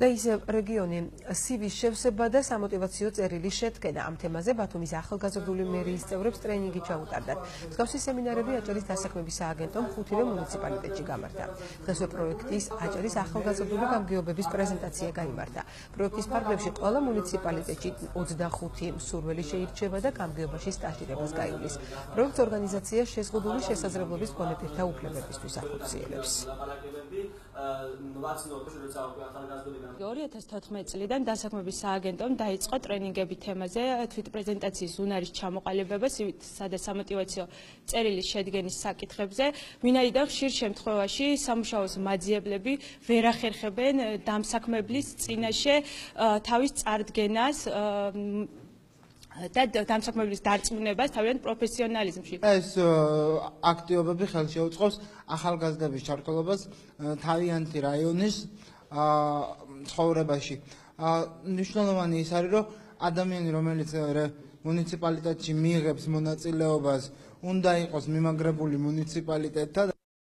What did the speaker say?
და ისევ რეგიონი სივის შევსება და სამოტივაციო წერილი შედგენა. Ამ თემაზე ბათუმის ახალგაზრდული მერიის წევრებს ტრენინგი ჩაუტარდათ. მსგავსი სემინარები აჭარის დასაქმების სააგენტომ 5-ვე მუნიციპალიტეტში გამართა. დღესვე პროექტის აჭარის ახალგაზრდული გამგეობების პრეზენტაცია გაიმართა. პროექტის ფარგლებში ყველა მუნიციპალიტეტში 25 მსურველი შეირჩევა და გამგეობაში სტაჟირებას გაივლის. პროექტს ორგანიზაცია შეზღუდული შესაძლებლობის მქონე პირთა უფლებებისთვის ახორციელებს. 2014 წლიდან დასაქმების სააგენტომ დაიწყო ტრენინგები თემაზე თვითპრეზენტაციის უნარის ჩამოყალიბება, სივითსა და სამოტივაციო წერილის შედგენის საკითხებზე, ვინაიდან ხშირ შემთხვევაში სამუშაოს მაძიებლები ვერ ახერხებენ დამსაქმებლის წინაშე თავის წარდგენას და დამსაქმებლის დარწმუნებას თავიანთ პროფესიონალიზმში. ეს აქტივობები ხელს შეუწყობს ახალგაზრდების ჩართულობას თავიანთი რაიონის ცხოვრებაში. მნიშვნელოვანი ის არის, რომ ადამიანი, რომელიც მუნიციპალიტეტში მიიღებს მონაწილეობას, უნდა იყოს მიმაგრებული მუნიციპალიტეტთან.